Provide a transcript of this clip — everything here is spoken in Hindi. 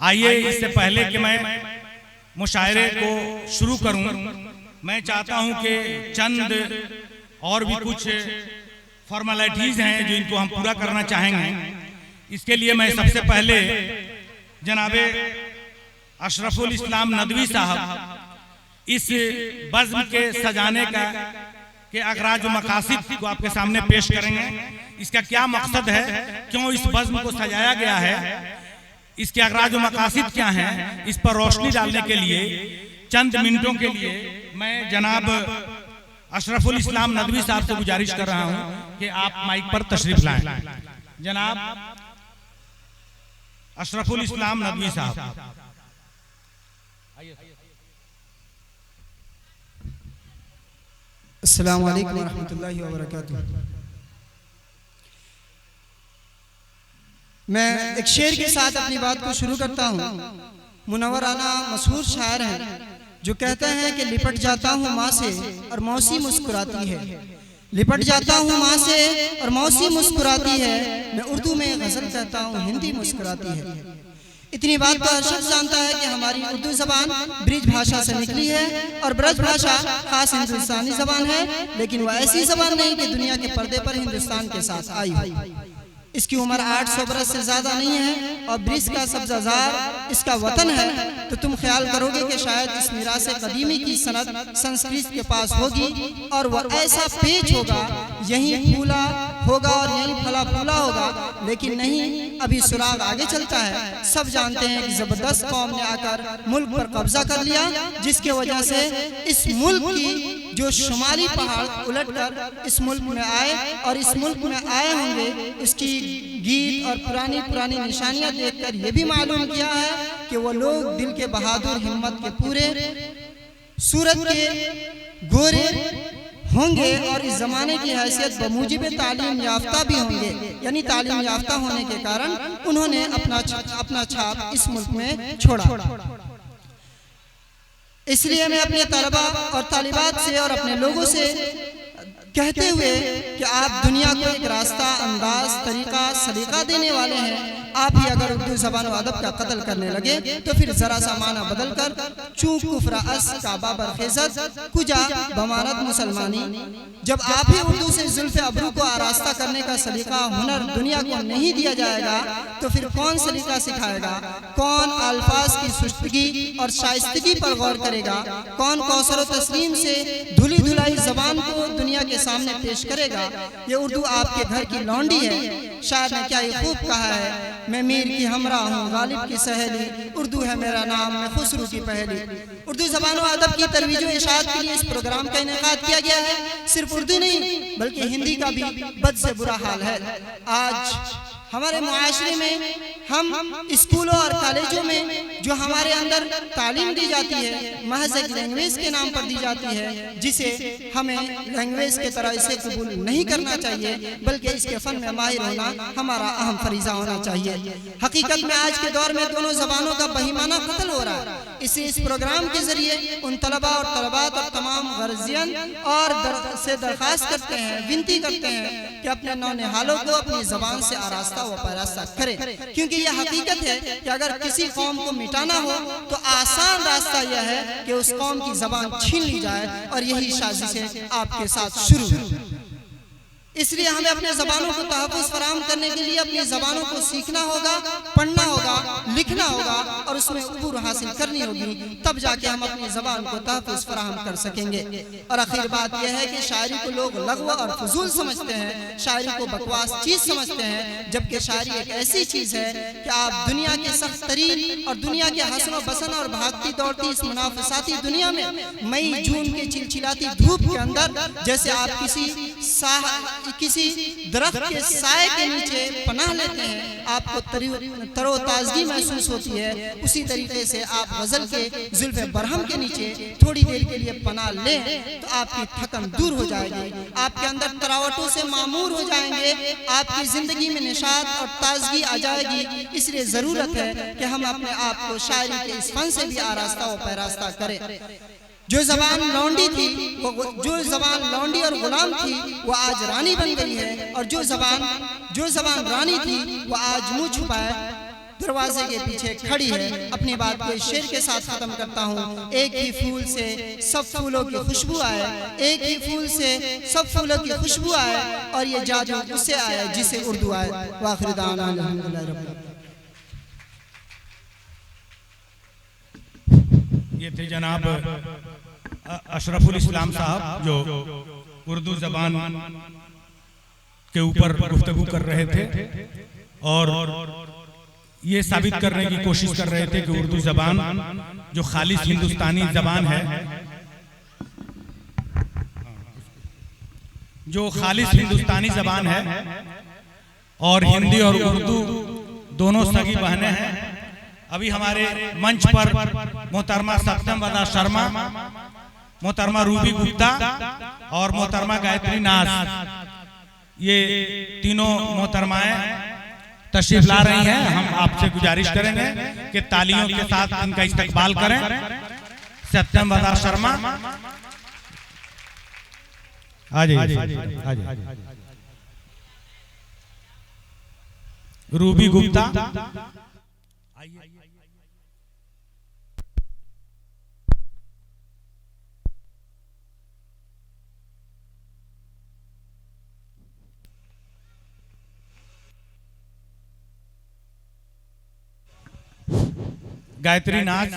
आइए, इससे पहले कि मैं मुशायरे को शुरू करूं, मैं चाहता हूं कि चंद और भी कुछ फॉर्मेलिटीज हैं जो इनको हम पूरा करना चाहेंगे। इसके लिए मैं सबसे पहले जनाबे अशरफुल इस्लाम नदवी साहब इस बज़्म के सजाने का के अगराज मकासिद को आपके सामने पेश करेंगे। इसका क्या मकसद है, क्यों इस बज़्म को सजाया गया है, इसके अगराज मकासिद क्या हैं, इस पर रोशनी डालने के लिए चंद मिनटों के लिए मैं जनाब अशरफुल इस्लाम नदवी साहब से गुजारिश कर रहा हूं कि आप माइक पर तशरीफ लाएं। जनाब अशरफुल इस्लाम नदवी साहब। अस्सलामु अलैकुम रहमतुल्लाहि व बरकातुहू। मैं एक शेर के साथ अपनी बात को शुरू करता हूँ। मुनव्वराना मशहूर शायर हैं जो कहते हैं कि लिपट जाता हूँ माँ से और मौसी मुस्कुराती है। लिपट जाता हूँ माँ से और मौसी मुस्कुराती है। मैं उर्दू में गज़ल कहता हूँ, हिंदी मुस्कुराती है। इतनी बात तो हर शख्स जानता है कि हमारी उर्दू जबान ब्रिज भाषा से निकली है और ब्रज भाषा खास हिंदुस्तानी जबान है, लेकिन वह ऐसी जबान नहीं कि दुनिया के पर्दे पर हिंदुस्तान के साथ आई हो। इसकी उम्र 800 बरस से ज्यादा नहीं है और ब्रिज का सब्ज़ाज़ार इसका वतन है। तो तुम ख्याल करोगे कि शायद इस मीरास कदीमी की सनद संस्कृत के पास होगी और वह ऐसा पेच होगा, यहीं फूला होगा और यहीं फला फूला होगा, लेकिन नहीं, अभी सुराग आगे चलता है। सब जानते हैं कि जबरदस्त कौम ने आकर मुल्क पर कब्जा कर लिया, जिसके वजह से इस मुल्क की जो शुमाली पहाड़ उलटकर इस मुल्क में आए और इस मुल्क में आए होंगे, उसकी गीत और पुरानी पुरानी निशानियां देखकर यह भी मालूम किया है कि वो लोग दिल के बहादुर, हिम्मत के पूरे, सूरत के गोरे होंगे और इस जमाने की हैसियत बमूजिब तालीम याफ्ता भी होंगे। यानी तालीम याफ्ता होने के कारण उन्होंने अपना छाप इस मुल्क में छोड़ा। इसलिए मैं अपने तलबा और तालिबात से और अपने लोगों से कहते हुए कि आप दुनिया को एक रास्ता, अंदाज, तरीका, सलीका देने वाले हैं। आप ही अगर उर्दू ज़बान व अदब का कत्ल करने लगे तो फिर जरा सा माना बदल कर चूँ कुफ्र अस का बाबर खेजत कुजा बमानत मुसलमानी। जब आप ही उर्दू से जुल्फ़े अबरू को आरास्ता करने का सलीका, हुनर दुनिया को नहीं दिया जाएगा तो फिर कौन सलीका सिखाएगा? कौन अल्फाज की सुस्तगी और शाइस्तगी पर गौर करेगा? कौन कौसर व तस्लीम से धुली धुलाई ज़बान को दुनिया के सामने पेश करेगा? ये उर्दू आपके घर की लौंडी है। शायर ने क्या ये खूब कहा है, मैं मीर की हमरा हूँ, गालिब की सहेली, उर्दू है मेरा नाम, मैं खुसरू की पहेली। उर्दू ज़बान व अदब की तरवीज व इशाअत के लिए इस प्रोग्राम का इनेकाद किया गया है। सिर्फ उर्दू नहीं बल्कि हिंदी का भी बद से बुरा हाल है। आज हमारे मुआशरे में हम स्कूलों और कॉलेजों में जो हमारे अंदर तालीम दी जाती है, महज एक लैंग्वेज के नाम पर दी जाती है, जिसे हमें लैंग्वेज के तरह इसे कबूल नहीं करना चाहिए, बल्कि इसके फन में माहिर होना हमारा अहम फरीजा होना चाहिए। हकीकत में आज के दौर में दोनों जबानों का बहिमाना कत्ल हो रहा है। इस प्रोग्राम के जरिए उन तलबा और तलबात और तमाम गर्जियन और से दरख्वास्त करते हैं, विनती करते हैं कि अपने नौनिहालों को अपनी जबान से आरास्ता व पैरास्ता करें, क्योंकि यह हकीकत है कि अगर किसी कौम को मिटाना हो तो आसान रास्ता यह है कि उस कौम की जबान छीन ली जाए, और यही साजिशें आपके साथ शुरू। इसलिए हमें अपने ज़बानों को तहफ़्फ़ुज़ फराहम करने के लिए अपनी ज़बानों को सीखना होगा, पढ़ना होगा, लिखना होगा और उसमें उबूर हासिल करनी होगी, तब जाके हम अपनी ज़बान को तहफ़्फ़ुज़ फराहम कर सकेंगे। और आखिर बात यह है कि शायरी को लोग लग़्व और फजूल समझते हैं, शायरी को बकवास चीज़ समझते हैं, जबकि शायरी एक ऐसी चीज़ है कि आप दुनिया के सख्त तरीन और दुनिया के हसन व बसन और भागती दौड़ती इस मुनाफिसाती दुनिया में मई जून की चिलचिलाती धूप के अंदर जैसे आप किसी दरख्त के साए के नीचे पनाह लेते हैं, आपको तरोताजगी महसूस होती है, उसी तरीके से आप गजल के जुल्फ़े बरहम के नीचे थोड़ी देर के लिए पनाह लें तो आपकी थकन दूर हो जाएगी, आपके अंदर तरावटों से मामूर हो जाएंगे, आपकी जिंदगी में निशात और ताजगी आ जाएगी। इसलिए जरूरत है कि हम अपने आप को शायरी के इस फन से भी आरास्ता व पैरास्ता करें। जो जबान लौंडी थी, जो जबान लौंडी और गुलाम थी, वो आज रानी बन गई है, और जो जबान रानी थी वो आज मुंह छुपाए दरवाजे के पीछे खड़ी है। अपनी बात को इस शेर के साथ खत्म करता हूँ। एक ही फूल से सब फूलों की खुशबू आए, एक ही फूल से सब फूलों की खुशबू आए, और ये जादू उससे आया जिसे उर्दू आए। वाखिर दाना अल्हम्दुलिल्लाह रब्बिल आलमीन। ये थे जनाब अशरफुल इस्लाम साहब जो उर्दू जबान के ऊपर गुफ्तगू कर रहे थे और ये साबित करने की कोशिश कर रहे थे कि उर्दू जबान जो खालिस हिंदुस्तानी जबान है, जो खालिस हिंदुस्तानी जबान है, और हिंदी और उर्दू दोनों सगी बहनें हैं। अभी हमारे मंच पर मोहतरमा सत्यम वदा शर्मा, मोहतरमा रूबी गुप्ता और मोहतरमा गायत्री नाज, ये तीनों मोहतरमाएं तशरीफ ला रही हैं। हम आपसे गुजारिश करेंगे कि तालियों के साथ इनका इस्तकबाल करें। सत्यम वदा शर्मा आ जाइए, रूबी गुप्ता गायत्री नाज